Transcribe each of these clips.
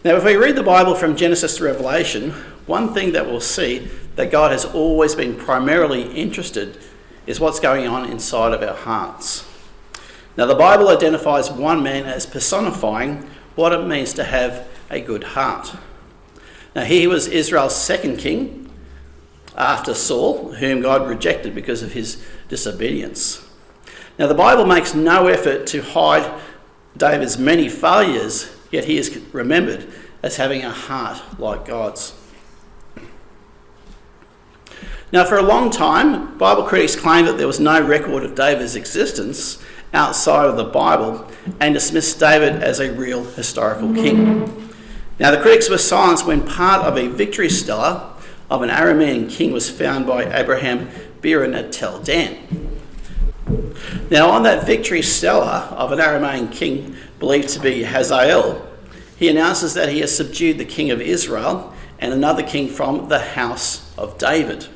Now, if we read the Bible from Genesis to Revelation, one thing that we'll see that God has always been primarily interested is what's going on inside of our hearts. Now, the Bible identifies one man as personifying what it means to have a good heart. Now, he was Israel's second king after Saul, whom God rejected because of his disobedience. Now, the Bible makes no effort to hide David's many failures, yet he is remembered as having a heart like God's. Now, for a long time, Bible critics claimed that there was no record of David's existence outside of the Bible and dismissed David as a real historical king. Now, the critics were silenced when part of a victory stela of an Aramean king was found by Abraham Biran at Tel Dan. Now, on that victory stela of an Aramean king believed to be Hazael, he announces that he has subdued the king of Israel and another king from the house of David.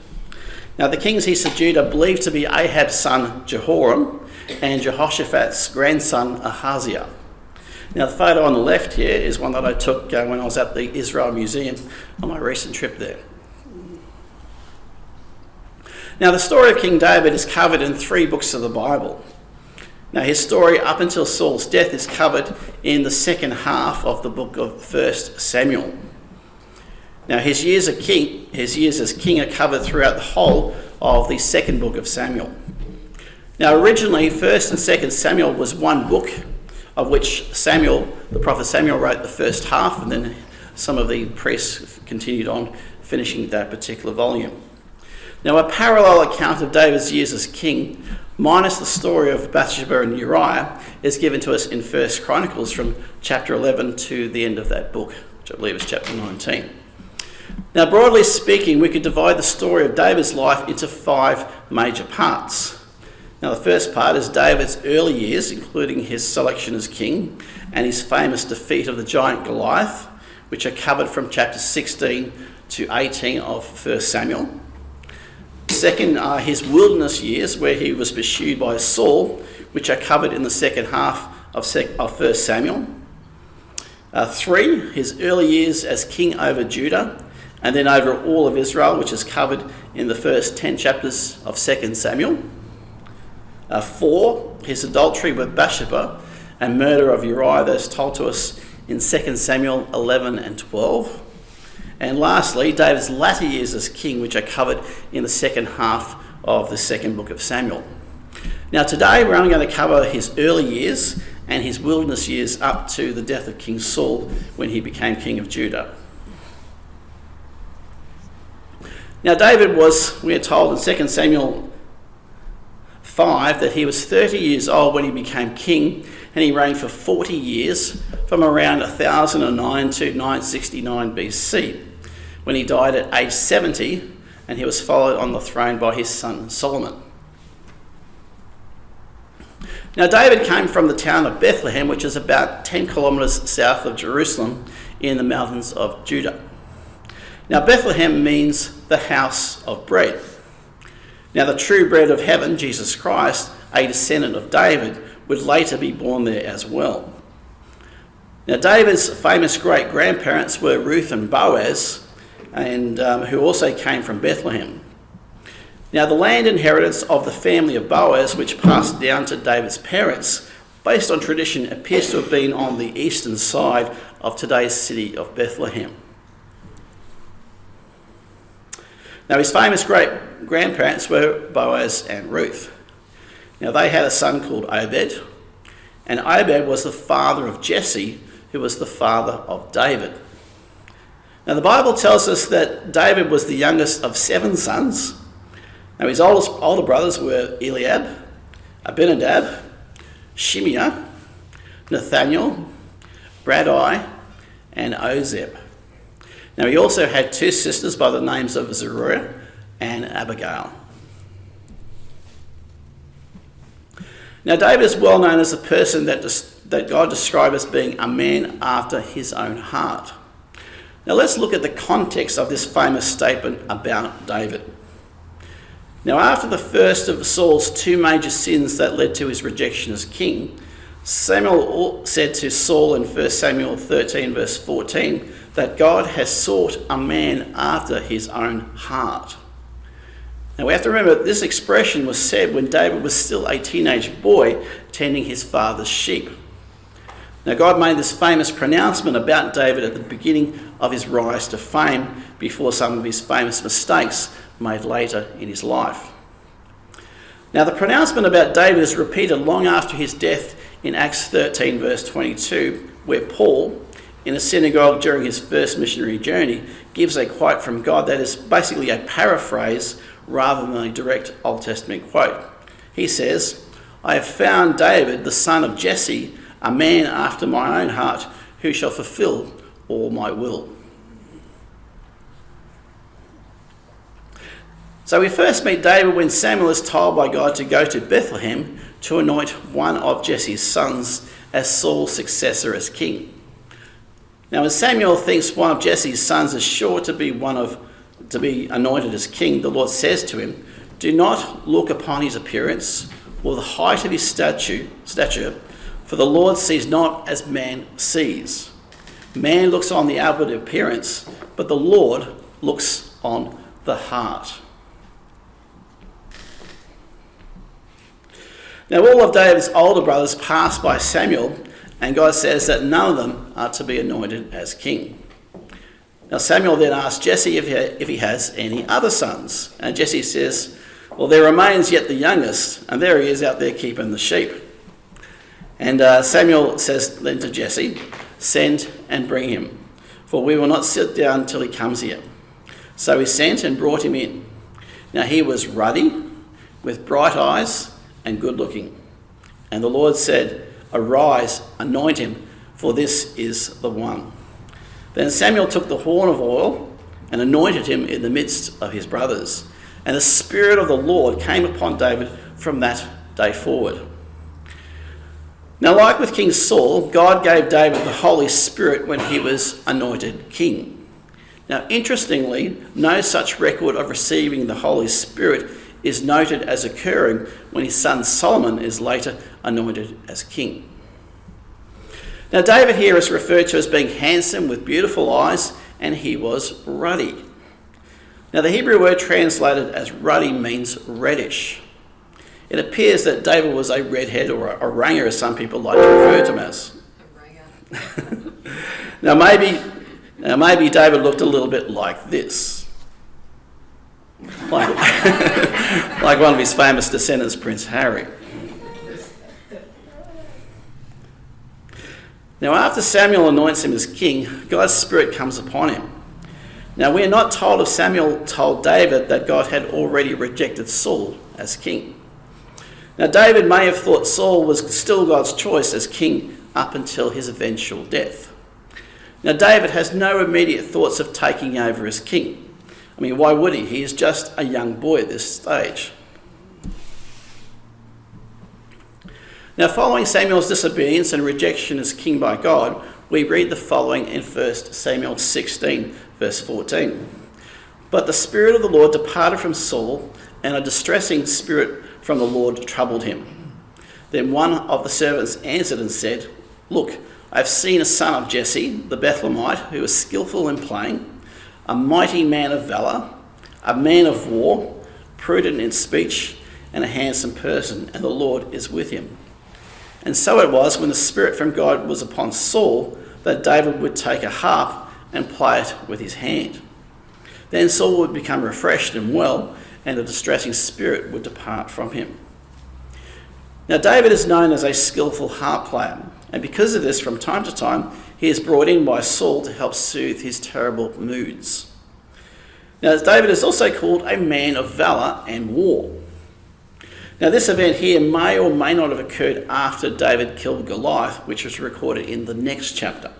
Now, the kings he subdued are believed to be Ahab's son Jehoram and Jehoshaphat's grandson Ahaziah. Now, the photo on the left here is one that I took when I was at the Israel Museum on my recent trip there. Now, the story of King David is covered in 3 books of the Bible. Now, his story up until Saul's death is covered in the second half of the book of 1 Samuel. Now, his years as king are covered throughout the whole of the second book of Samuel. Now, originally, 1st and 2nd Samuel was one book, of which the prophet Samuel wrote the first half, and then some of the priests continued on finishing that particular volume. Now, a parallel account of David's years as king, minus the story of Bathsheba and Uriah, is given to us in 1 Chronicles from chapter 11 to the end of that book, which I believe is chapter 19. Now, broadly speaking, we could divide the story of David's life into 5 major parts. Now, the first part is David's early years, including his selection as king and his famous defeat of the giant Goliath, which are covered from chapter 16 to 18 of 1 Samuel. Second are his wilderness years, where he was pursued by Saul, which are covered in the second half of 1 Samuel. 3, his early years as king over Judah, and then over all of Israel, which is covered in the first 10 chapters of 2 Samuel. 4, his adultery with Bathsheba and murder of Uriah, that's told to us in 2 Samuel 11 and 12. And lastly, David's latter years as king, which are covered in the second half of the second book of Samuel. Now, today we're only going to cover his early years and his wilderness years up to the death of King Saul when he became king of Judah. Now, David was, we are told in 2 Samuel 5, that he was 30 years old when he became king, and he reigned for 40 years from around 1009 to 969 BC, when he died at age 70, and he was followed on the throne by his son Solomon. Now, David came from the town of Bethlehem, which is about 10 kilometres south of Jerusalem in the mountains of Judah. Now, Bethlehem means the house of bread. Now, the true bread of heaven, Jesus Christ, a descendant of David, would later be born there as well. Now, David's famous great-grandparents were Ruth and Boaz, and who also came from Bethlehem. Now, the land inheritance of the family of Boaz, which passed down to David's parents, based on tradition, appears to have been on the eastern side of today's city of Bethlehem. Now, his famous great-grandparents were Boaz and Ruth. Now, they had a son called Obed, and Obed was the father of Jesse, who was the father of David. Now, the Bible tells us that David was the youngest of 7 sons. Now, his older brothers were Eliab, Abinadab, Shimeah, Nathaniel, Bradai, and Ozeb. Now, he also had 2 sisters by the names of Zeruiah and Abigail. Now, David is well known as a person that God described as being a man after his own heart. Now, let's look at the context of this famous statement about David. Now, after the first of Saul's 2 major sins that led to his rejection as king, Samuel said to Saul in 1 Samuel 13 verse 14 that God has sought a man after his own heart. Now we have to remember this expression was said when David was still a teenage boy tending his father's sheep. Now God made this famous pronouncement about David at the beginning of his rise to fame before some of his famous mistakes made later in his life. Now the pronouncement about David is repeated long after his death in Acts 13 verse 22, where Paul, in a synagogue during his first missionary journey, gives a quote from God that is basically a paraphrase rather than a direct Old Testament quote. He says, "I have found David, the son of Jesse, a man after my own heart, who shall fulfill all my will." So we first meet David when Samuel is told by God to go to Bethlehem to anoint one of Jesse's sons as Saul's successor as king. Now when Samuel thinks one of Jesse's sons is sure to be anointed as king, the Lord says to him, "Do not look upon his appearance or the height of his stature, for the Lord sees not as man sees. Man looks on the outward appearance, but the Lord looks on the heart." Now all of David's older brothers passed by Samuel, and God says that none of them are to be anointed as king. Now Samuel then asks Jesse if he has any other sons. And Jesse says, "Well, there remains yet the youngest, and there he is out there keeping the sheep." And Samuel says then to Jesse, "Send and bring him, for we will not sit down till he comes here." So he sent and brought him in. Now he was ruddy, with bright eyes, and good looking. And the Lord said, "Arise, anoint him, for this is the one." Then Samuel took the horn of oil and anointed him in the midst of his brothers. And the Spirit of the Lord came upon David from that day forward. Now, like with King Saul, God gave David the Holy Spirit when he was anointed king. Now, interestingly, no such record of receiving the Holy Spirit is noted as occurring when his son Solomon is later anointed as king. Now David here is referred to as being handsome with beautiful eyes, and he was ruddy. Now the Hebrew word translated as ruddy means reddish. It appears that David was a redhead or a ranger, as some people like to refer to him as. Now maybe David looked a little bit like this. Like one of his famous descendants, Prince Harry. Now after Samuel anoints him as king, God's Spirit comes upon him. Now we are not told if Samuel told David that God had already rejected Saul as king. Now David may have thought Saul was still God's choice as king up until his eventual death. Now David has no immediate thoughts of taking over as king. I mean, why would he? He is just a young boy at this stage. Now, following Samuel's disobedience and rejection as king by God, we read the following in 1 Samuel 16, verse 14. "But the Spirit of the Lord departed from Saul, and a distressing spirit from the Lord troubled him. Then one of the servants answered and said, 'Look, I have seen a son of Jesse, the Bethlehemite, who is skillful in playing, a mighty man of valour, a man of war, prudent in speech, and a handsome person, and the Lord is with him.' And so it was when the Spirit from God was upon Saul that David would take a harp and play it with his hand. Then Saul would become refreshed and well, and the distressing spirit would depart from him." Now David is known as a skillful harp player, and because of this, from time to time, he is brought in by Saul to help soothe his terrible moods. Now David is also called a man of valour and war. Now this event here may or may not have occurred after David killed Goliath, which was recorded in the next chapter.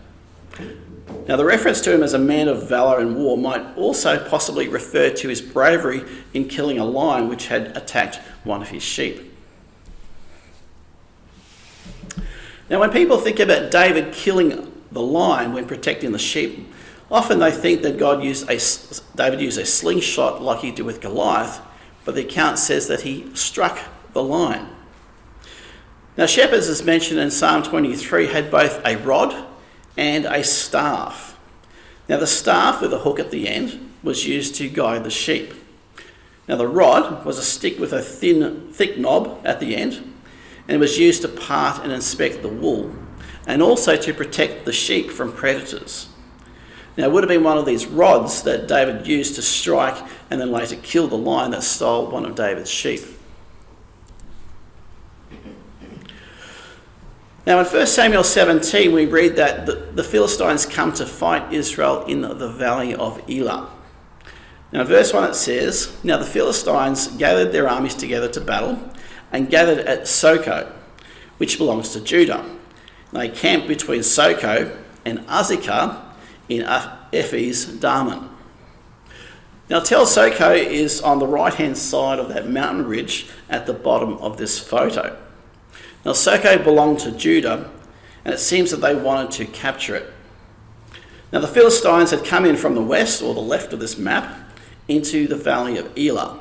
Now the reference to him as a man of valour and war might also possibly refer to his bravery in killing a lion which had attacked one of his sheep. Now when people think about David killing the lion when protecting the sheep, often they think that David used a slingshot like he did with Goliath, but the account says that he struck the lion. Now, shepherds, as mentioned in Psalm 23, had both a rod and a staff. Now, the staff with a hook at the end was used to guide the sheep. Now, the rod was a stick with a thick knob at the end, and it was used to part and inspect the wool, and also to protect the sheep from predators. Now, it would have been one of these rods that David used to strike and then later kill the lion that stole one of David's sheep. Now, in 1 Samuel 17, we read that the Philistines come to fight Israel in the valley of Elah. Now, in verse 1 it says, "Now the Philistines gathered their armies together to battle and gathered at Soko, which belongs to Judah. They camped between Soko and Azekah in Ephes Daman." Now, Tel Soko is on the right-hand side of that mountain ridge at the bottom of this photo. Now, Soko belonged to Judah, and it seems that they wanted to capture it. Now, the Philistines had come in from the west, or the left of this map, into the valley of Elah.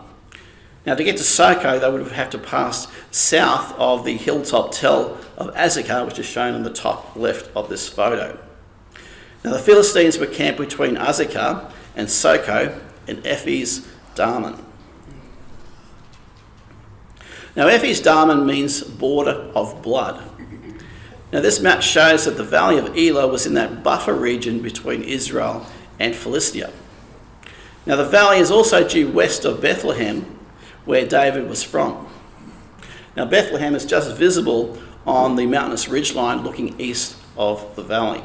Now, to get to Soko, they would have had to pass south of the hilltop Tel of Azekah, which is shown on the top left of this photo. Now, the Philistines were camped between Azekah and Soko in Ephes Daman. Now, Ephes Daman means border of blood. Now, this map shows that the valley of Elah was in that buffer region between Israel and Philistia. Now, the valley is also due west of Bethlehem, where David was from. Now, Bethlehem is just visible on the mountainous ridgeline looking east of the valley.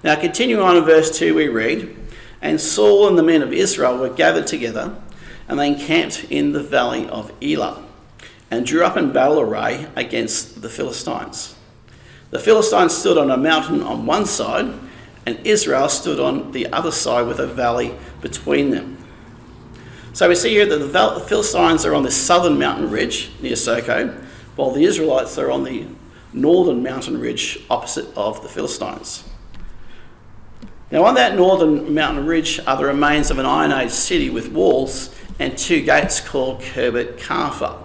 Now, continuing on in verse 2, we read, "And Saul and the men of Israel were gathered together, and they encamped in the valley of Elah, and drew up in battle array against the Philistines. The Philistines stood on a mountain on one side, and Israel stood on the other side with a valley between them." So we see here that the Philistines are on the southern mountain ridge near Soko, while the Israelites are on the northern mountain ridge opposite of the Philistines. Now, on that northern mountain ridge are the remains of an Iron Age city with walls and two gates called Kirbet Karfa.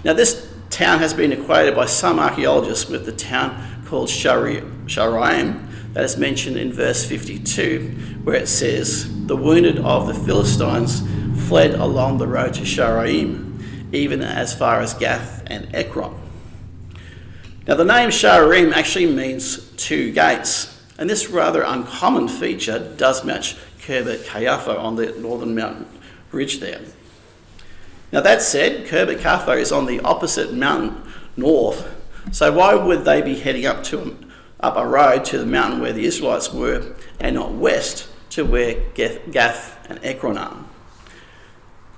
Now, this town has been equated by some archaeologists with the town called Sharaim that is mentioned in verse 52, where it says, "The wounded of the Philistines fled along the road to Sharaim, even as far as Gath and Ekron." Now, the name Sharaim actually means two gates, and this rather uncommon feature does match Kirbet Karfa on the northern mountain ridge there. Now, that said, Kirbet Karfa is on the opposite mountain north, so why would they be heading up a road to the mountain where the Israelites were and not west to where Gath and Ekron are?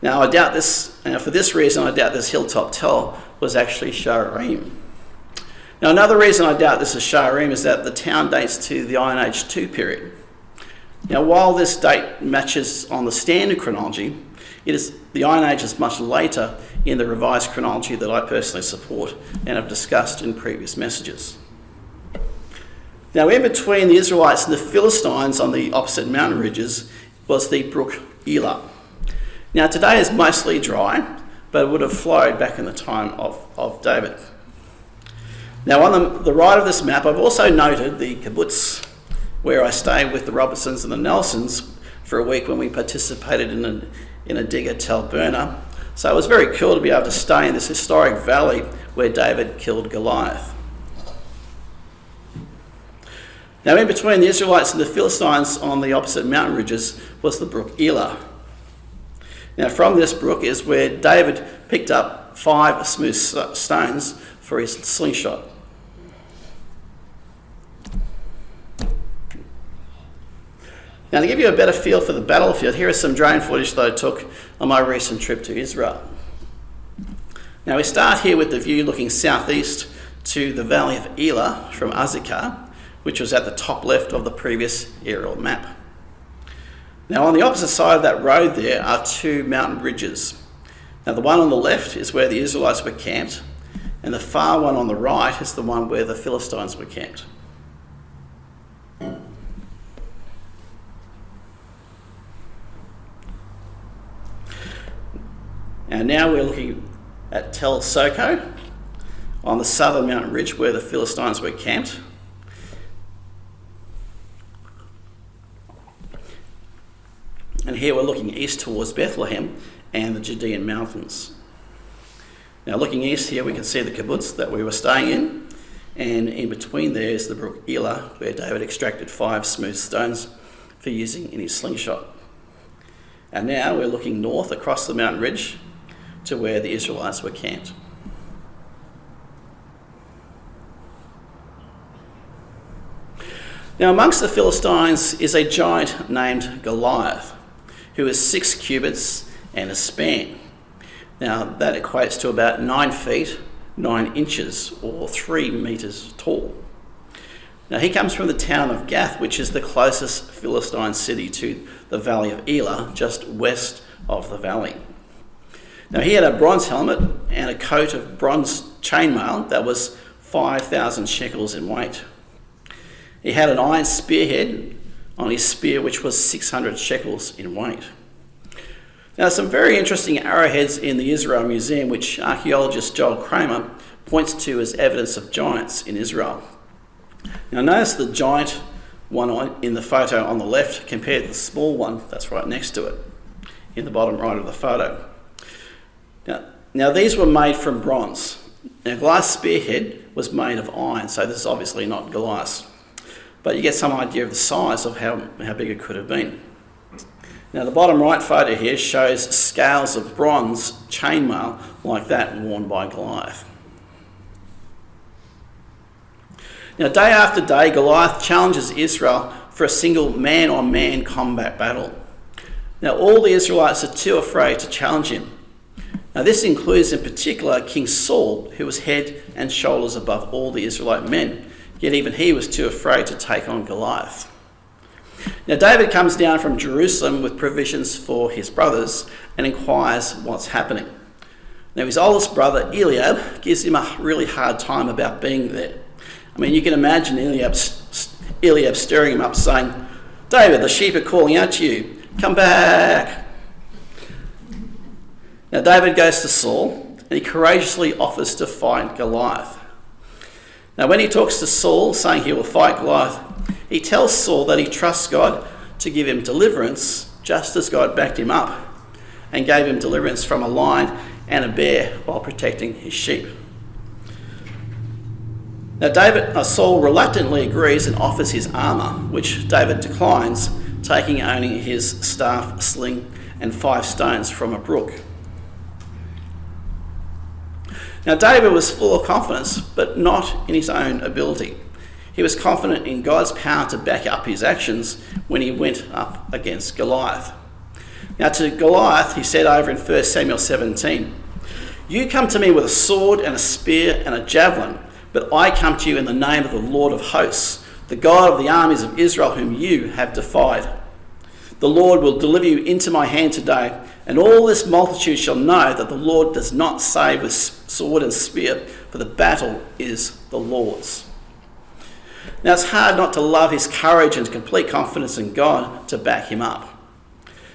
Now, I doubt this, and for this reason, I doubt this hilltop Tel was actually Sharaim. Now, another reason I doubt this is Sharaim is that the town dates to the Iron Age 2 period. Now, while this date matches on the standard chronology, the Iron Age is much later in the revised chronology that I personally support and have discussed in previous messages. Now, in between the Israelites and the Philistines on the opposite mountain ridges was the brook Elah. Now, today is mostly dry, but it would have flowed back in the time of David. Now, on the right of this map, I've also noted the kibbutz, where I stayed with the Robertsons and the Nelsons for a week when we participated in a dig at Tel Burner. So it was very cool to be able to stay in this historic valley where David killed Goliath. Now, in between the Israelites and the Philistines on the opposite mountain ridges was the brook Elah. Now, from this brook is where David picked up 5 smooth stones for his slingshot. Now, to give you a better feel for the battlefield, here is some drone footage that I took on my recent trip to Israel. Now, we start here with the view looking southeast to the valley of Elah from Azekah, which was at the top left of the previous aerial map. Now, on the opposite side of that road there are 2 mountain ridges. Now, the one on the left is where the Israelites were camped, and the far one on the right is the one where the Philistines were camped. And now we're looking at Tel Soko on the southern mountain ridge where the Philistines were camped. And here we're looking east towards Bethlehem and the Judean mountains. Now looking east here we can see the kibbutz that we were staying in, and in between there is the brook Elah where David extracted 5 smooth stones for using in his slingshot. And now we're looking north across the mountain ridge to where the Israelites were camped. Now amongst the Philistines is a giant named Goliath, who is 6 cubits and a span. Now that equates to about 9 feet, 9 inches, or 3 metres tall. Now he comes from the town of Gath, which is the closest Philistine city to the valley of Elah, just west of the valley. Now he had a bronze helmet and a coat of bronze chainmail that was 5,000 shekels in weight. He had an iron spearhead on his spear, which was 600 shekels in weight. Now, some very interesting arrowheads in the Israel Museum, which archaeologist Joel Kramer points to as evidence of giants in Israel. Now, notice the giant one in the photo on the left compared to the small one that's right next to it in the bottom right of the photo. Now these were made from bronze. Now, Goliath's spearhead was made of iron, so this is obviously not Goliath's. But you get some idea of the size of how big it could have been. Now the bottom right photo here shows scales of bronze chainmail like that worn by Goliath. Now day after day, Goliath challenges Israel for a single man-on-man combat battle. Now all the Israelites are too afraid to challenge him. Now this includes in particular King Saul, who was head and shoulders above all the Israelite men, yet even he was too afraid to take on Goliath. Now David comes down from Jerusalem with provisions for his brothers and inquires what's happening. Now his oldest brother Eliab gives him a really hard time about being there. I mean, you can imagine Eliab stirring him up saying, "David, the sheep are calling out to you, come back." Now David goes to Saul and he courageously offers to fight Goliath. Now when he talks to Saul saying he will fight Goliath, he tells Saul that he trusts God to give him deliverance, just as God backed him up and gave him deliverance from a lion and a bear while protecting his sheep. Now Saul reluctantly agrees and offers his armour, which David declines, taking only his staff, sling and 5 stones from a brook. Now David was full of confidence, but not in his own ability. He was confident in God's power to back up his actions when he went up against Goliath. Now to Goliath, he said over in 1 Samuel 17, "You come to me with a sword and a spear and a javelin, but I come to you in the name of the Lord of hosts, the God of the armies of Israel, whom you have defied. The Lord will deliver you into my hand today, and all this multitude shall know that the Lord does not save with sword and spear, for the battle is the Lord's." Now it's hard not to love his courage and complete confidence in God to back him up.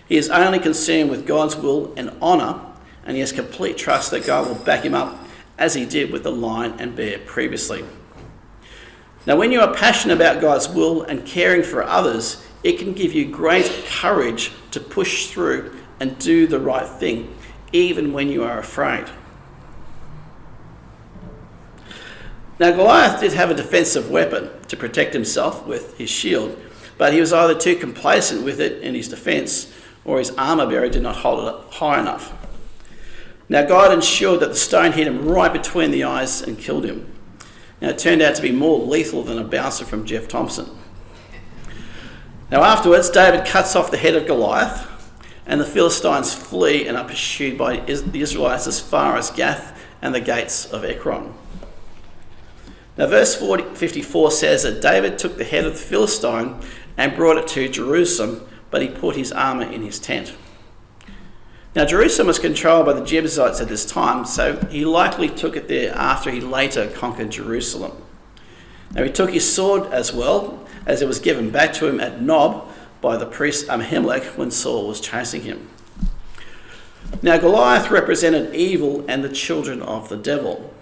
He is only concerned with God's will and honour, and he has complete trust that God will back him up, as he did with the lion and bear previously. Now when you are passionate about God's will and caring for others, it can give you great courage to push through and do the right thing, even when you are afraid. Now Goliath did have a defensive weapon to protect himself with his shield, but he was either too complacent with it in his defence, or his armour bearer did not hold it up high enough. Now God ensured that the stone hit him right between the eyes and killed him. Now it turned out to be more lethal than a bouncer from Jeff Thompson. Now afterwards, David cuts off the head of Goliath, and the Philistines flee and are pursued by the Israelites as far as Gath and the gates of Ekron. Now verse 54 says that David took the head of the Philistine and brought it to Jerusalem, but he put his armour in his tent. Now Jerusalem was controlled by the Jebusites at this time, so he likely took it there after he later conquered Jerusalem. Now he took his sword as well, as it was given back to him at Nob by the priest Ahimelech when Saul was chasing him. Now, Goliath represented evil and the children of the devil.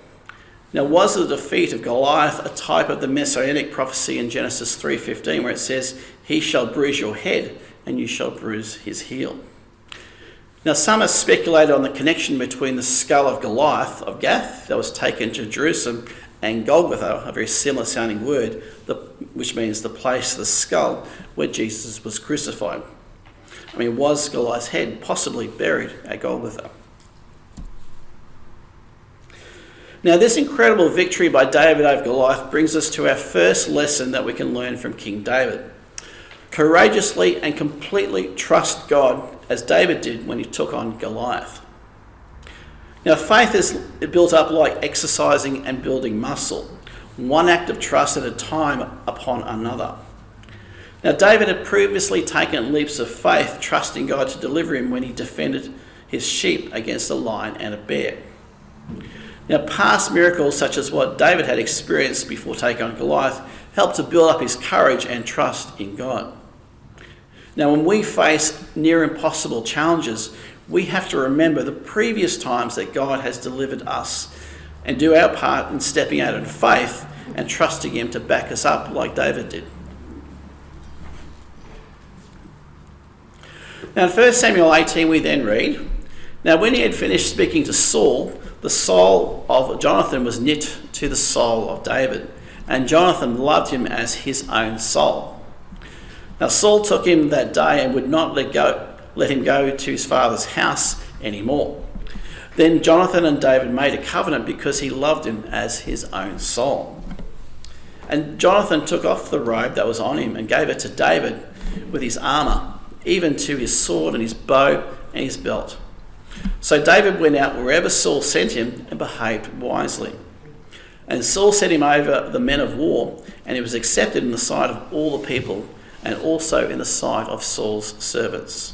Now, was the defeat of Goliath a type of the messianic prophecy in Genesis 3:15, where it says, "He shall bruise your head and you shall bruise his heel"? Now, some have speculated on the connection between the skull of Goliath of Gath that was taken to Jerusalem and Golgotha, a very similar sounding word, which means the place, the skull, where Jesus was crucified. I mean, was Goliath's head possibly buried at Golgotha? Now, this incredible victory by David over Goliath brings us to our first lesson that we can learn from King David. Courageously and completely trust God, as David did when he took on Goliath. Now, faith is built up like exercising and building muscle, one act of trust at a time upon another. Now, David had previously taken leaps of faith, trusting God to deliver him when he defended his sheep against a lion and a bear. Now, past miracles such as what David had experienced before taking on Goliath helped to build up his courage and trust in God. Now, when we face near impossible challenges, we have to remember the previous times that God has delivered us and do our part in stepping out in faith and trusting him to back us up like David did. Now, in 1 Samuel 18, we then read, "Now when he had finished speaking to Saul, the soul of Jonathan was knit to the soul of David, and Jonathan loved him as his own soul. Now Saul took him that day and would not let him go to his father's house anymore. Then Jonathan and David made a covenant because he loved him as his own soul. And Jonathan took off the robe that was on him and gave it to David with his armour, even to his sword and his bow and his belt. So David went out wherever Saul sent him and behaved wisely. And Saul set him over the men of war, and he was accepted in the sight of all the people and also in the sight of Saul's servants."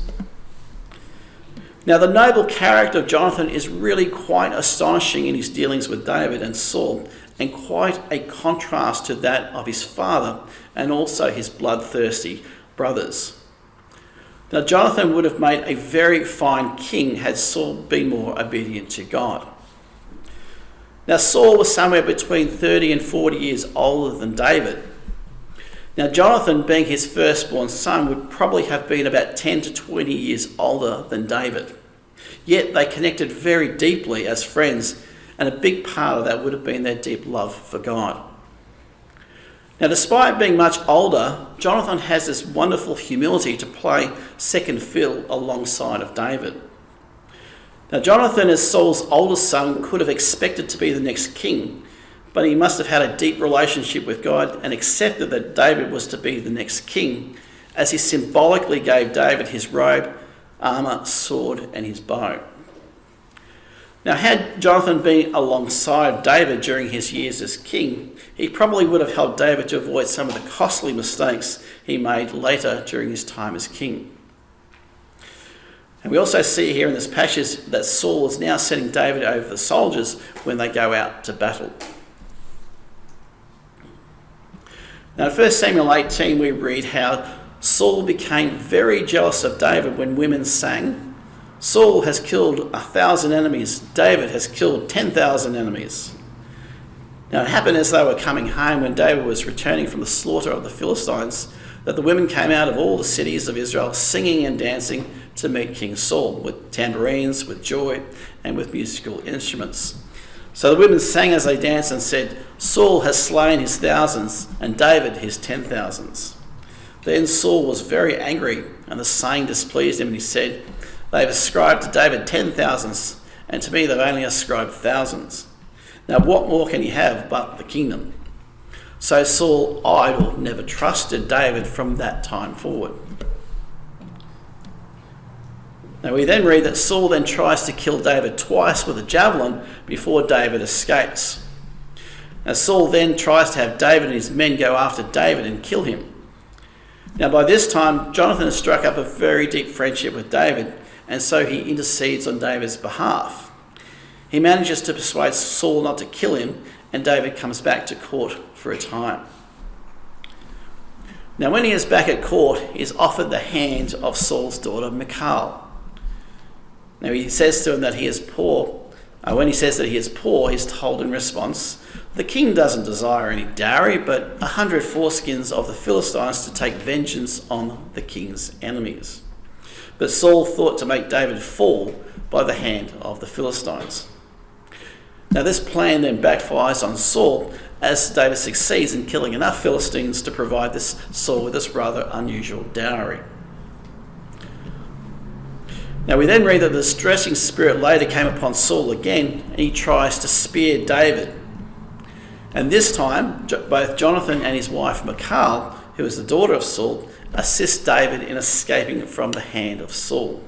Now, the noble character of Jonathan is really quite astonishing in his dealings with David and Saul, and quite a contrast to that of his father and also his bloodthirsty brothers. Now, Jonathan would have made a very fine king had Saul been more obedient to God. Now, Saul was somewhere between 30 and 40 years older than David. Now, Jonathan, being his firstborn son, would probably have been about 10 to 20 years older than David. Yet they connected very deeply as friends, and a big part of that would have been their deep love for God. Now, despite being much older, Jonathan has this wonderful humility to play second fiddle alongside of David. Now, Jonathan, as Saul's oldest son, could have expected to be the next king, but he must have had a deep relationship with God and accepted that David was to be the next king, as he symbolically gave David his robe, armour, sword, and his bow. Now, had Jonathan been alongside David during his years as king, he probably would have helped David to avoid some of the costly mistakes he made later during his time as king. And we also see here in this passage that Saul is now setting David over the soldiers when they go out to battle. Now, in 1 Samuel 18, we read how Saul became very jealous of David when women sang, "Saul has killed 1,000 enemies, David has killed 10,000 enemies." Now, it happened as they were coming home when David was returning from the slaughter of the Philistines, that the women came out of all the cities of Israel singing and dancing to meet King Saul, with tambourines, with joy, and with musical instruments. So the women sang as they danced and said, "Saul has slain his thousands, and David his 10,000s. Then Saul was very angry, and the saying displeased him, and he said, "They have ascribed to David 10,000s, and to me they've only ascribed thousands. Now what more can he have but the kingdom?" So Saul eyed or never trusted David from that time forward. Now we then read that Saul then tries to kill David twice with a javelin before David escapes. Now Saul then tries to have David and his men go after David and kill him. Now by this time, Jonathan has struck up a very deep friendship with David, and so he intercedes on David's behalf. He manages to persuade Saul not to kill him, and David comes back to court for a time. Now when he is back at court, he is offered the hand of Saul's daughter Michal. Now he says to him that he is poor. When he says that he is poor, he's told in response, "The king doesn't desire any dowry, but 100 foreskins of the Philistines to take vengeance on the king's enemies." But Saul thought to make David fall by the hand of the Philistines. Now this plan then backfires on Saul, as David succeeds in killing enough Philistines to provide this Saul with this rather unusual dowry. Now we then read that the distressing spirit later came upon Saul again, and he tries to spear David. And this time, both Jonathan and his wife Michal, who is the daughter of Saul, assist David in escaping from the hand of Saul.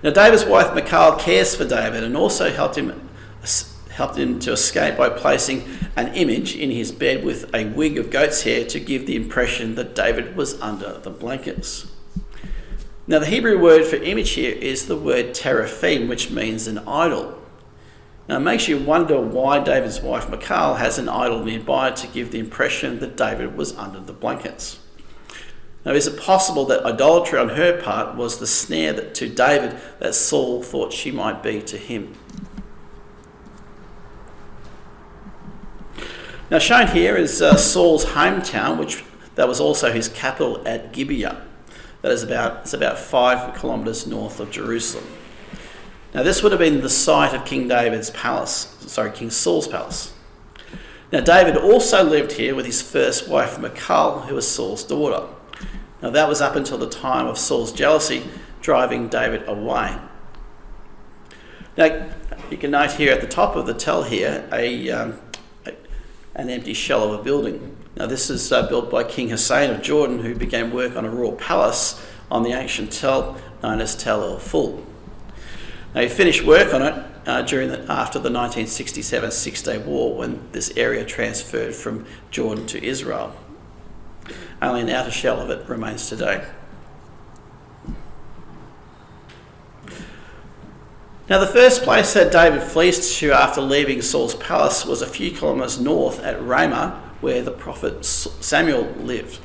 Now David's wife Michal cares for David and also helped him to escape by placing an image in his bed with a wig of goat's hair to give the impression that David was under the blankets. Now the Hebrew word for image here is the word teraphim, which means an idol. Now it makes you wonder why David's wife Michal has an idol nearby to give the impression that David was under the blankets. Now is it possible that idolatry on her part was the snare to David that Saul thought she might be to him? Now shown here is Saul's hometown, that was also his capital at Gibeah. That is about 5 kilometres north of Jerusalem. Now this would have been the site of King Saul's palace. Now David also lived here with his first wife Michal, who was Saul's daughter. Now that was up until the time of Saul's jealousy driving David away. Now you can note here at the top of the tell here an empty shell of a building. Now this is built by King Hussein of Jordan, who began work on a royal palace on the ancient Tell known as Tell el-Ful. Now he finished work on it after the 1967 Six-Day War, when this area transferred from Jordan to Israel. Only an outer shell of it remains today. Now the first place that David flees to after leaving Saul's palace was a few kilometres north at Ramah, where the prophet Samuel lived.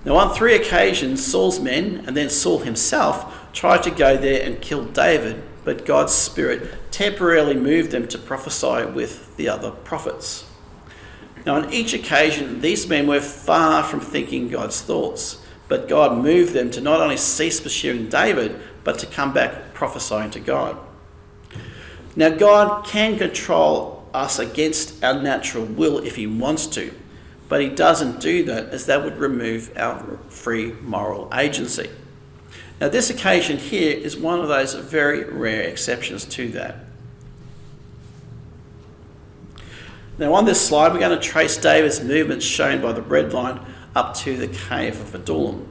Now on 3 occasions, Saul's men and then Saul himself tried to go there and kill David, but God's Spirit temporarily moved them to prophesy with the other prophets. Now on each occasion, these men were far from thinking God's thoughts, but God moved them to not only cease pursuing David, but to come back prophesying to God. Now God can control us against our natural will if he wants to, but he doesn't do that, as that would remove our free moral agency. Now this occasion here is one of those very rare exceptions to that. Now on this slide we're going to trace David's movements shown by the red line up to the cave of Adullam.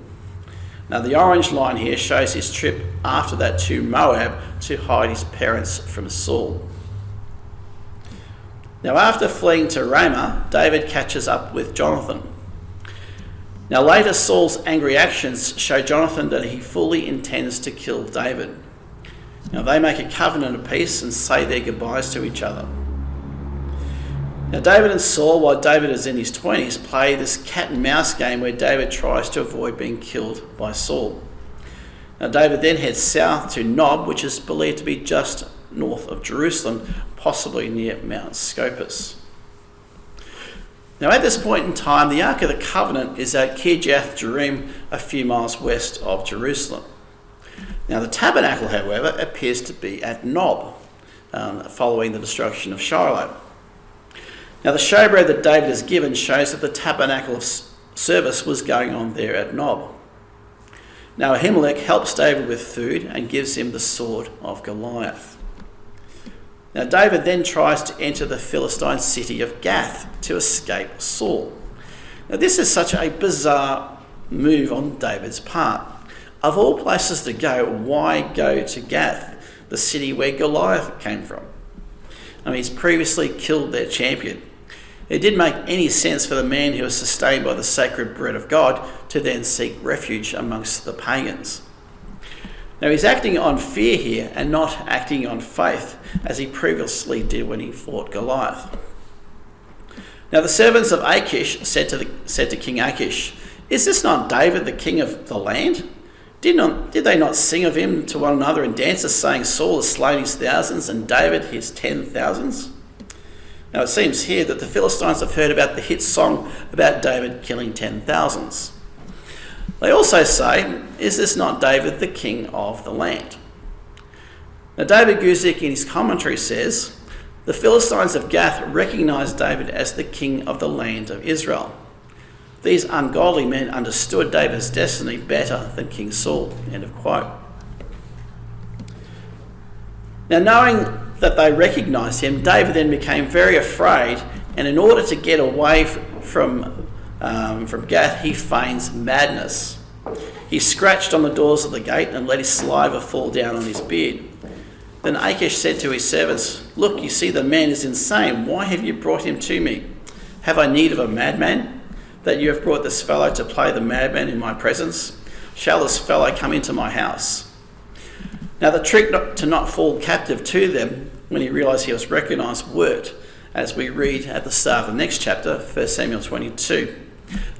Now the orange line here shows his trip after that to Moab to hide his parents from Saul. Now after fleeing to Ramah, David catches up with Jonathan. Now later Saul's angry actions show Jonathan that he fully intends to kill David. Now they make a covenant of peace and say their goodbyes to each other. Now David and Saul, while David is in his 20s, play this cat and mouse game where David tries to avoid being killed by Saul. Now David then heads south to Nob, which is believed to be just north of Jerusalem, possibly near Mount Scopus. Now at this point in time, the Ark of the Covenant is at Kirjath Jearim, a few miles west of Jerusalem. Now the tabernacle, however, appears to be at Nob, following the destruction of Shiloh. Now the showbread that David is given shows that the tabernacle of service was going on there at Nob. Now Ahimelech helps David with food and gives him the sword of Goliath. Now David then tries to enter the Philistine city of Gath to escape Saul. Now this is such a bizarre move on David's part. Of all places to go, why go to Gath, the city where Goliath came from? I mean, he's previously killed their champion. It didn't make any sense for the man who was sustained by the sacred bread of God to then seek refuge amongst the pagans. Now he's acting on fear here and not acting on faith, as he previously did when he fought Goliath. Now the servants of Achish said to King Achish, "Is this not David, the king of the land? Did they not sing of him to one another in dances, saying, Saul has slain his thousands and David his 10,000s? Now it seems here that the Philistines have heard about the hit song about David killing 10,000s. They also say, is this not David, the king of the land? Now David Guzik in his commentary says, the Philistines of Gath recognised David as the king of the land of Israel. These ungodly men understood David's destiny better than King Saul. End of quote. Now, knowing that they recognised him, David then became very afraid, and in order to get away from Gath, he feigns madness. He scratched on the doors of the gate and let his saliva fall down on his beard. Then Achish said to his servants, Look, you see the man is insane. Why have you brought him to me? Have I need of a madman, that you have brought this fellow to play the madman in my presence? Shall this fellow come into my house? Now the trick to not fall captive to them when he realised he was recognised worked, as we read at the start of the next chapter, 1 Samuel 22.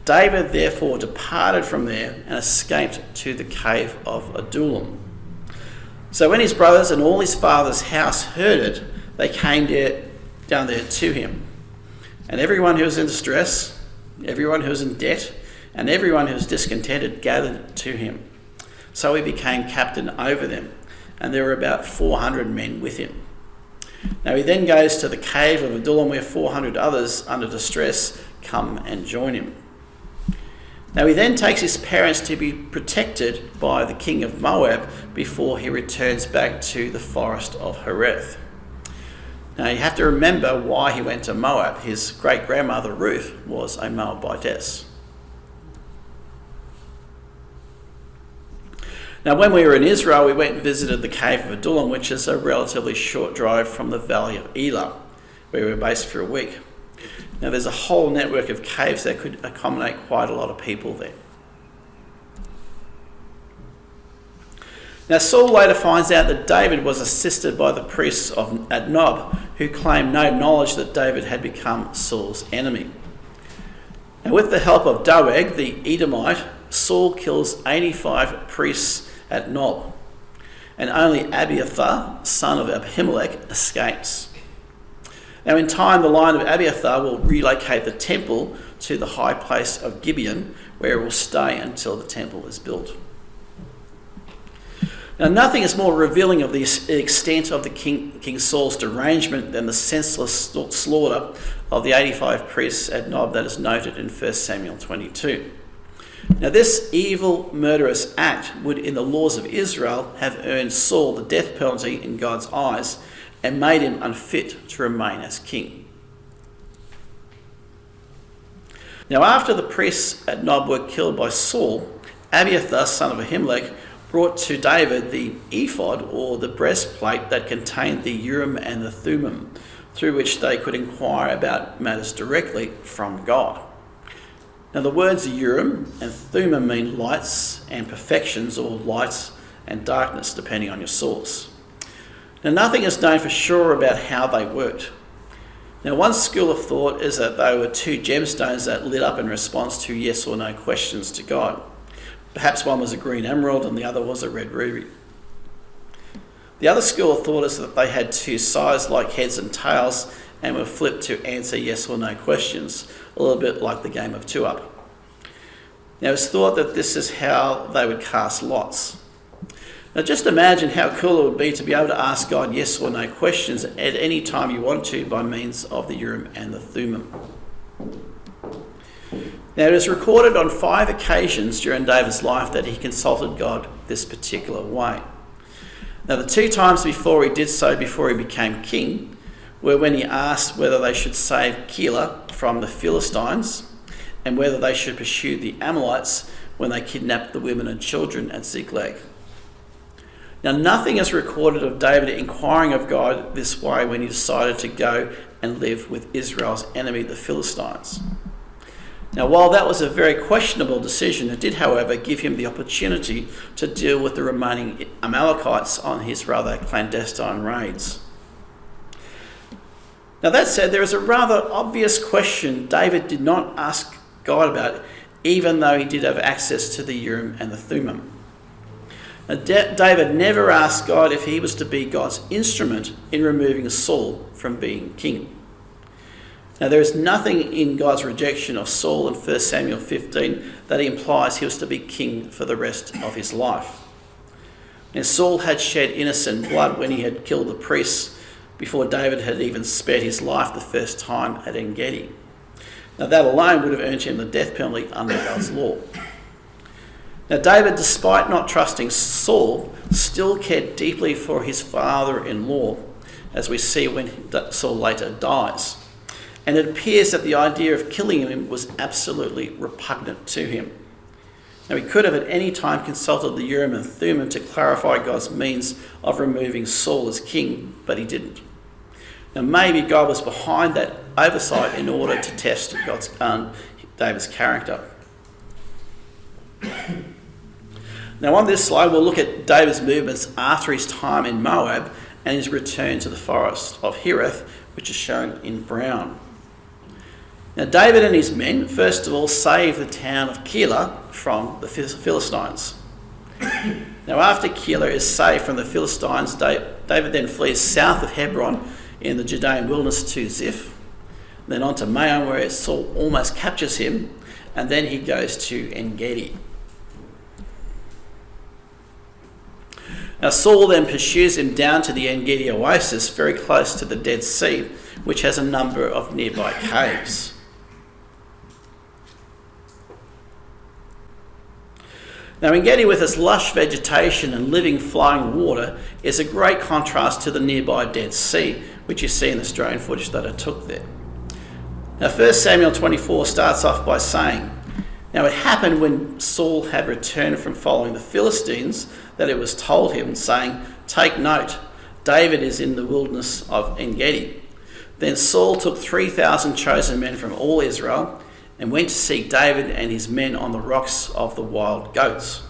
David therefore departed from there and escaped to the cave of Adullam. So when his brothers and all his father's house heard it, they came down there to him. And everyone who was in distress, everyone who was in debt, and everyone who was discontented gathered to him. So he became captain over them, and there were about 400 men with him. Now he then goes to the cave of Adullam, where 400 others under distress come and join him. Now he then takes his parents to be protected by the king of Moab before he returns back to the forest of Hereth. Now you have to remember why he went to Moab. His great-grandmother Ruth was a Moabitess. Now when we were in Israel, we went and visited the cave of Adullam, which is a relatively short drive from the valley of Elah, where we were based for a week. Now there's a whole network of caves that could accommodate quite a lot of people there. Now Saul later finds out that David was assisted by the priests at Nob, who claimed no knowledge that David had become Saul's enemy. Now with the help of Doeg, the Edomite, Saul kills 85 priests at Nob, and only Abiathar, son of Ahimelech, escapes. Now in time, the line of Abiathar will relocate the temple to the high place of Gibeon, where it will stay until the temple is built. Now nothing is more revealing of the extent of the King Saul's derangement than the senseless slaughter of the 85 priests at Nob that is noted in 1 Samuel 22. Now this evil, murderous act would, in the laws of Israel, have earned Saul the death penalty in God's eyes and made him unfit to remain as king. Now after the priests at Nob were killed by Saul, Abiathar, son of Ahimelech, brought to David the ephod, or the breastplate that contained the Urim and the Thummim, through which they could inquire about matters directly from God. Now the words Urim and Thummim mean lights and perfections, or lights and darkness, depending on your source. Now nothing is known for sure about how they worked. Now one school of thought is that they were two gemstones that lit up in response to yes or no questions to God. Perhaps one was a green emerald and the other was a red ruby. The other school of thought is that they had two sides like heads and tails and were flipped to answer yes or no questions, a little bit like the game of two up. Now it's thought that this is how they would cast lots. Now just imagine how cool it would be to be able to ask God yes or no questions at any time you want to by means of the Urim and the Thummim. Now it is recorded on 5 occasions during David's life that he consulted God this particular way. Now the 2 times before he did so before he became king were when he asked whether they should save Keilah from the Philistines and whether they should pursue the Amalekites when they kidnapped the women and children at Ziklag. Now nothing is recorded of David inquiring of God this way when he decided to go and live with Israel's enemy, the Philistines. Now while that was a very questionable decision, it did however give him the opportunity to deal with the remaining Amalekites on his rather clandestine raids. Now that said, there is a rather obvious question David did not ask God about, even though he did have access to the Urim and the Thummim. David never asked God if he was to be God's instrument in removing Saul from being king. Now, there is nothing in God's rejection of Saul in 1 Samuel 15 that implies he was to be king for the rest of his life. And Saul had shed innocent blood when he had killed the priests before David had even spared his life the first time at En-gedi. Now, that alone would have earned him the death penalty under God's law. Now, David, despite not trusting Saul, still cared deeply for his father-in-law, as we see when Saul later dies. And it appears that the idea of killing him was absolutely repugnant to him. Now, he could have at any time consulted the Urim and Thummim to clarify God's means of removing Saul as king, but he didn't. Now, maybe God was behind that oversight in order to test David's character. Now, on this slide, we'll look at David's movements after his time in Moab and his return to the forest of Hereth, which is shown in brown. Now, David and his men, first of all, saved the town of Keilah from the Philistines. Now, after Keilah is saved from the Philistines, David then flees south of Hebron in the Judean wilderness to Ziph, then on to Maon, where Saul almost captures him, and then he goes to En-gedi. Now, Saul then pursues him down to the En-gedi oasis, very close to the Dead Sea, which has a number of nearby caves. Now, En-gedi, with its lush vegetation and living flowing water, is a great contrast to the nearby Dead Sea, which you see in the Australian footage that I took there. Now, 1 Samuel 24 starts off by saying, "Now it happened when Saul had returned from following the Philistines that it was told him, saying, 'Take note, David is in the wilderness of En-gedi.' Then Saul took 3,000 chosen men from all Israel and went to seek David and his men on the rocks of the wild goats.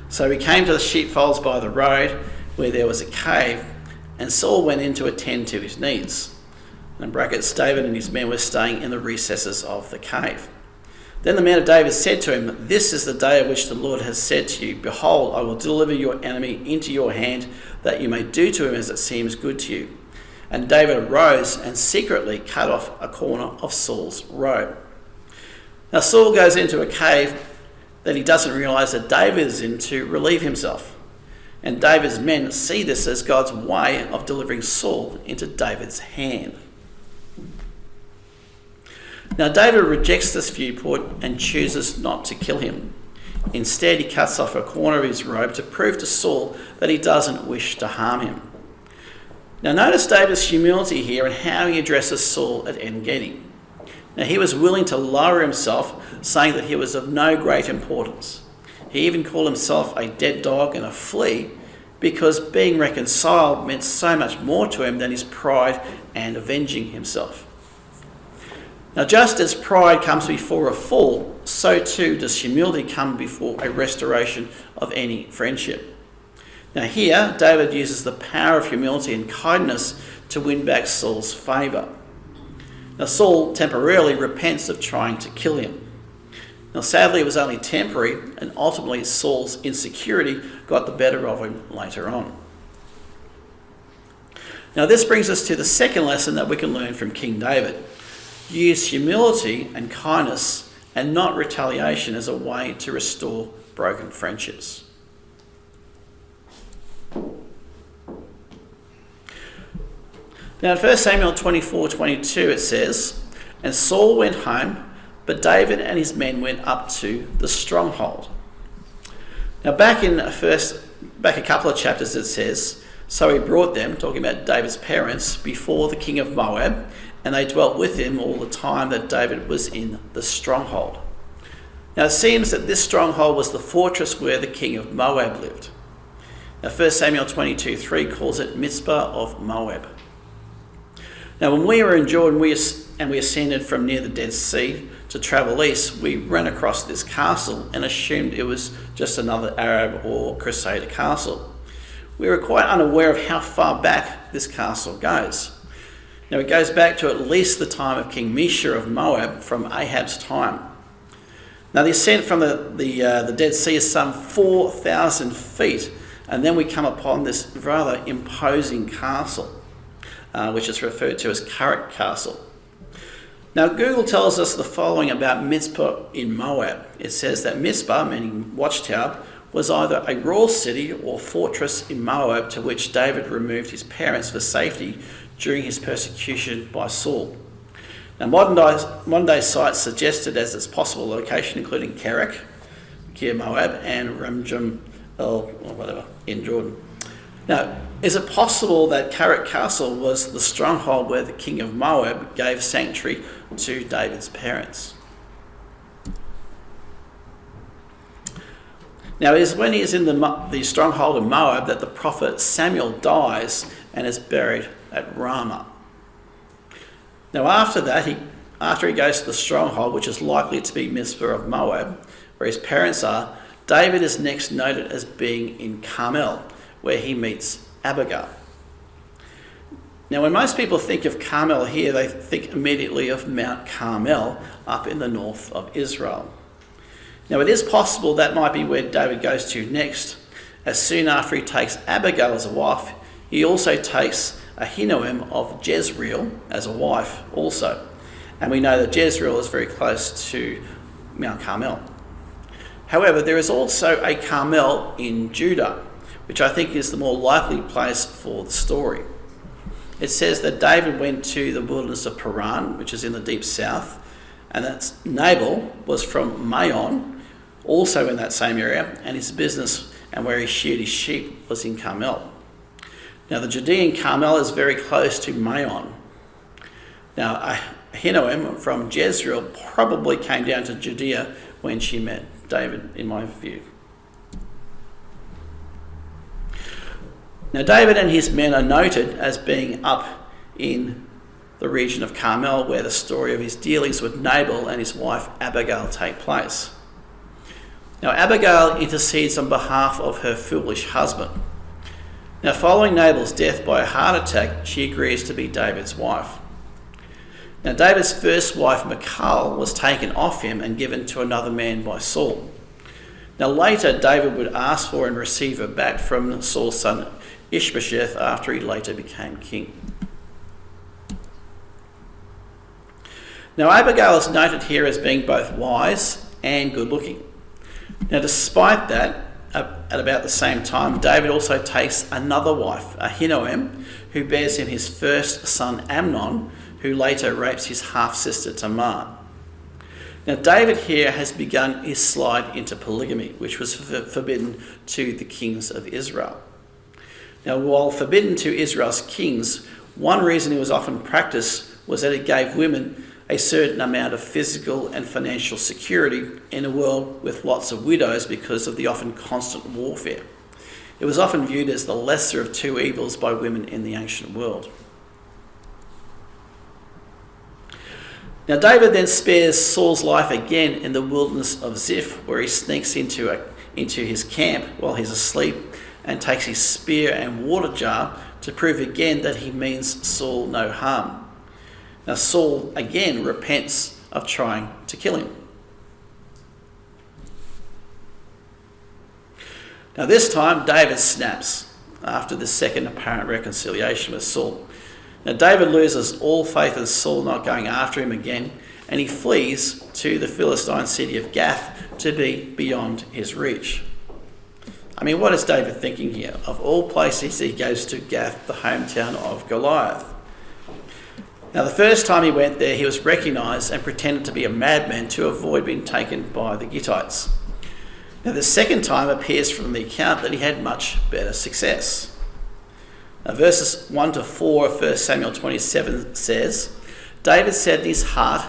So he came to the sheepfolds by the road where there was a cave, and Saul went in to attend to his needs." In brackets, David and his men were staying in the recesses of the cave. Then the men of David said to him, "This is the day of which the Lord has said to you, Behold, I will deliver your enemy into your hand, that you may do to him as it seems good to you." And David arose and secretly cut off a corner of Saul's robe. Now Saul goes into a cave that he doesn't realise that David is in to relieve himself. And David's men see this as God's way of delivering Saul into David's hand. Now David rejects this viewpoint and chooses not to kill him. Instead, he cuts off a corner of his robe to prove to Saul that he doesn't wish to harm him. Now notice David's humility here and how he addresses Saul at En-gedi. Now he was willing to lower himself, saying that he was of no great importance. He even called himself a dead dog and a flea, because being reconciled meant so much more to him than his pride and avenging himself. Now, just as pride comes before a fall, so too does humility come before a restoration of any friendship. Now here, David uses the power of humility and kindness to win back Saul's favour. Now Saul temporarily repents of trying to kill him. Now sadly, it was only temporary, and ultimately Saul's insecurity got the better of him later on. Now this brings us to the second lesson that we can learn from King David. Use humility and kindness and not retaliation as a way to restore broken friendships. Now in 1 Samuel 24:22 it says, "And Saul went home, but David and his men went up to the stronghold." Now back a couple of chapters it says, "So he brought them," talking about David's parents, "before the king of Moab, and they dwelt with him all the time that David was in the stronghold." Now it seems that this stronghold was the fortress where the king of Moab lived. Now 1 Samuel 22:3 calls it Mizpah of Moab. Now when we were in Jordan and we ascended from near the Dead Sea to travel east, we ran across this castle and assumed it was just another Arab or Crusader castle. We were quite unaware of how far back this castle goes. Now it goes back to at least the time of King Mesha of Moab, from Ahab's time. Now, the ascent from the Dead Sea is some 4,000 feet, and then we come upon this rather imposing castle, which is referred to as Carrick Castle. Now, Google tells us the following about Mizpah in Moab. It says that Mizpah, meaning watchtower, was either a royal city or fortress in Moab to which David removed his parents for safety during his persecution by Saul. Now, modern day sites suggested as its possible location, including Kerek, Kir Moab, and Ramjum, or whatever, in Jordan. Now, is it possible that Carrick Castle was the stronghold where the king of Moab gave sanctuary to David's parents? Now, it is when he is in the stronghold of Moab that the prophet Samuel dies and is buried at Ramah. Now, after he goes to the stronghold, which is likely to be Mizpah of Moab, where his parents are, David is next noted as being in Carmel, where he meets Abigail. Now, when most people think of Carmel here, they think immediately of Mount Carmel up in the north of Israel. Now, it is possible that might be where David goes to next, as soon after he takes Abigail as a wife, he also takes Ahinoam of Jezreel as a wife also. And we know that Jezreel is very close to Mount Carmel. However, there is also a Carmel in Judah, which I think is the more likely place for the story. It says that David went to the wilderness of Paran, which is in the deep south, and that Nabal was from Maon, also in that same area, and his business and where he sheared his sheep was in Carmel. Now, the Judean Carmel is very close to Maon. Now, Ahinoam from Jezreel probably came down to Judea when she met David, in my view. Now, David and his men are noted as being up in the region of Carmel, where the story of his dealings with Nabal and his wife Abigail take place. Now, Abigail intercedes on behalf of her foolish husband. Now, following Nabal's death by a heart attack, she agrees to be David's wife. Now, David's first wife, Michal, was taken off him and given to another man by Saul. Now, later, David would ask for and receive her back from Saul's son Ishbosheth after he later became king. Now, Abigail is noted here as being both wise and good-looking. Now, despite that, at about the same time, David also takes another wife, Ahinoam, who bears him his first son Amnon, who later rapes his half-sister Tamar. Now, David here has begun his slide into polygamy, which was forbidden to the kings of Israel. Now, while forbidden to Israel's kings, one reason it was often practiced was that it gave women a certain amount of physical and financial security in a world with lots of widows because of the often constant warfare. It was often viewed as the lesser of two evils by women in the ancient world. Now, David then spares Saul's life again in the wilderness of Ziph, where he sneaks into his camp while he's asleep and takes his spear and water jar to prove again that he means Saul no harm. Now, Saul again repents of trying to kill him. Now, this time David snaps after the second apparent reconciliation with Saul. Now, David loses all faith in Saul not going after him again, and he flees to the Philistine city of Gath to be beyond his reach. I mean, what is David thinking here? Of all places, he goes to Gath, the hometown of Goliath. Now, the first time he went there, he was recognised and pretended to be a madman to avoid being taken by the Gittites. Now, the second time appears from the account that he had much better success. Now, verses 1 to 4 of 1 Samuel 27 says, David said in his heart,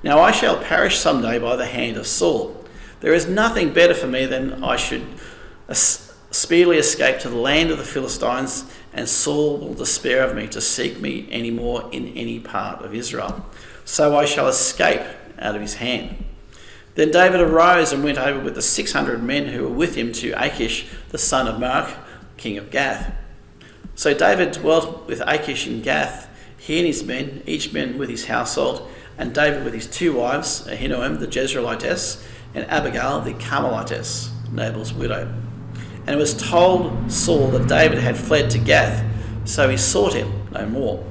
"Now I shall perish someday by the hand of Saul. There is nothing better for me than I should speedily escape to the land of the Philistines, and Saul will despair of me to seek me any more in any part of Israel. So I shall escape out of his hand." Then David arose and went over with the 600 men who were with him to Achish, the son of Maach, king of Gath. So David dwelt with Achish in Gath, he and his men, each man with his household, and David with his two wives, Ahinoam the Jezreelitess, and Abigail the Carmelitess, Nabal's widow. And it was told Saul that David had fled to Gath, so he sought him no more.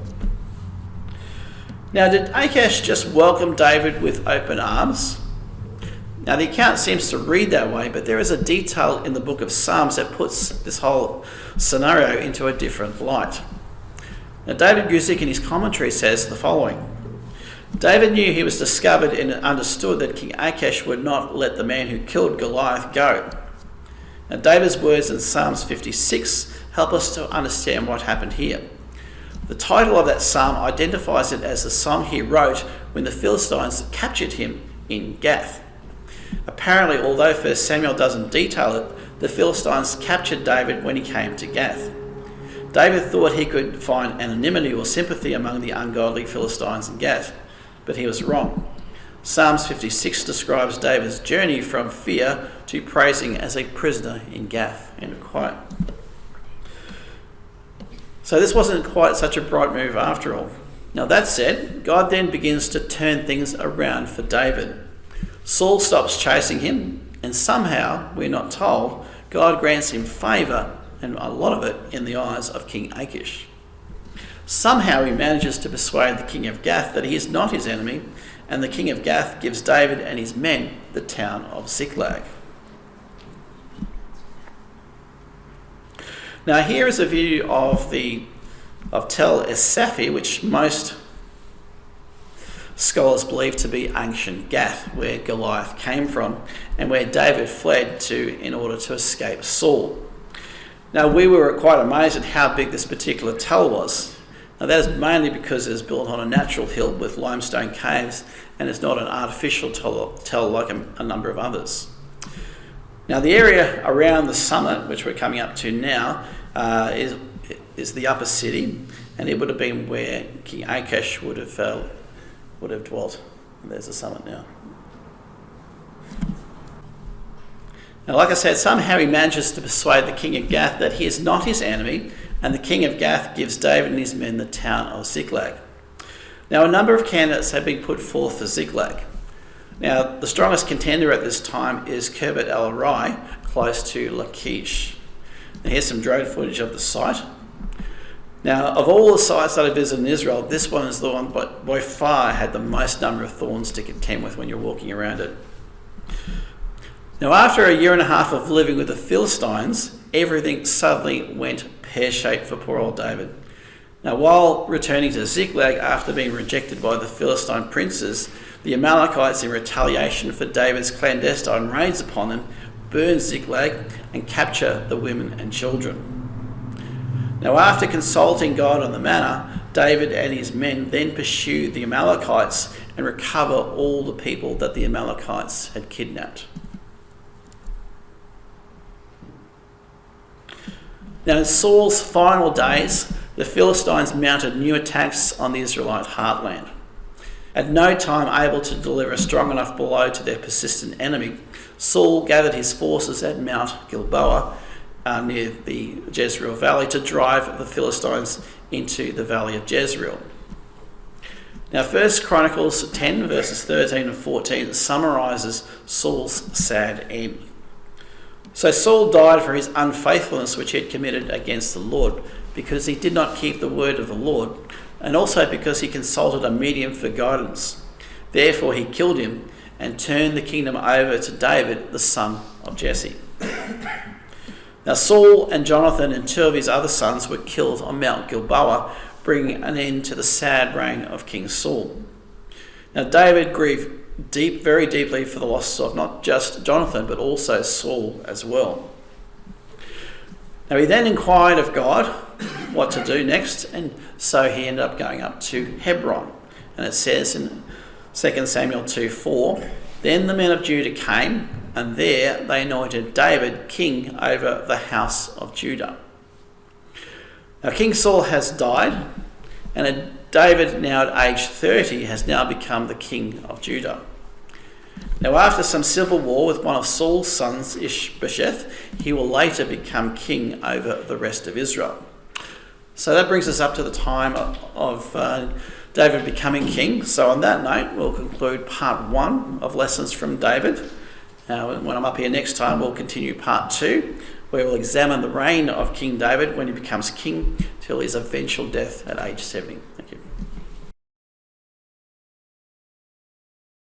Now, did Achish just welcome David with open arms? Now, the account seems to read that way, but there is a detail in the book of Psalms that puts this whole scenario into a different light. Now, David Guzik in his commentary says the following: David knew he was discovered and understood that King Achish would not let the man who killed Goliath go. Now, David's words in Psalms 56 help us to understand what happened here. The title of that psalm identifies it as the song he wrote when the Philistines captured him in Gath. Apparently, although 1 Samuel doesn't detail it, the Philistines captured David when he came to Gath. David thought he could find anonymity or sympathy among the ungodly Philistines in Gath, but he was wrong. Psalms 56 describes David's journey from fear to praising as a prisoner in Gath. End of quote. So this wasn't quite such a bright move after all. Now that said, God then begins to turn things around for David. Saul stops chasing him, and somehow, we're not told, God grants him favour, and a lot of it in the eyes of King Achish. Somehow he manages to persuade the king of Gath that he is not his enemy, and the king of Gath gives David and his men the town of Ziklag. Now here is a view of Tel Es-Safi, which most scholars believe to be ancient Gath, where Goliath came from and where David fled to in order to escape Saul. Now we were quite amazed at how big this particular Tel was. Now that is mainly because it is built on a natural hill with limestone caves and is not an artificial Tel like a number of others. Now the area around the summit, which we're coming up to now, is the upper city, and it would have been where King Achish would have dwelt. And there's the summit now. Now, like I said, somehow he manages to persuade the king of Gath that he is not his enemy, and the king of Gath gives David and his men the town of Ziklag. Now, a number of candidates have been put forth for Ziklag. Now, the strongest contender at this time is Khirbet el-Arai, close to Lachish. Now, here's some drone footage of the site. Now, of all the sites that I visited in Israel, this one is the one by far had the most number of thorns to contend with when you're walking around it. Now, after a year and a half of living with the Philistines, everything suddenly went pear-shaped for poor old David. Now, while returning to Ziklag after being rejected by the Philistine princes, the Amalekites, in retaliation for David's clandestine raids upon them, burn Ziklag and capture the women and children. Now, after consulting God on the matter, David and his men then pursue the Amalekites and recover all the people that the Amalekites had kidnapped. Now, in Saul's final days, the Philistines mounted new attacks on the Israelite heartland. At no time able to deliver a strong enough blow to their persistent enemy, Saul gathered his forces at Mount Gilboa near the Jezreel Valley to drive the Philistines into the valley of Jezreel. Now, 1 Chronicles 10 verses 13 and 14 summarises Saul's sad end. So Saul died for his unfaithfulness which he had committed against the Lord, because he did not keep the word of the Lord, and also because he consulted a medium for guidance. Therefore he killed him and turned the kingdom over to David, the son of Jesse. Now Saul and Jonathan and two of his other sons were killed on Mount Gilboa, bringing an end to the sad reign of King Saul. Now David grieved very deeply for the loss of not just Jonathan, but also Saul as well. Now he then inquired of God what to do next, and so he ended up going up to Hebron. And it says in 2 Samuel 2:4, "Then the men of Judah came, and there they anointed David king over the house of Judah." Now King Saul has died, and David, now at age 30, has now become the king of Judah. Now, after some civil war with one of Saul's sons, Ishbosheth, he will later become king over the rest of Israel. So that brings us up to the time of David becoming king. So on that note, we'll conclude part 1 of Lessons from David. When I'm up here next time, we'll continue part 2, where we'll examine the reign of King David when he becomes king till his eventual death at age 70. Thank you.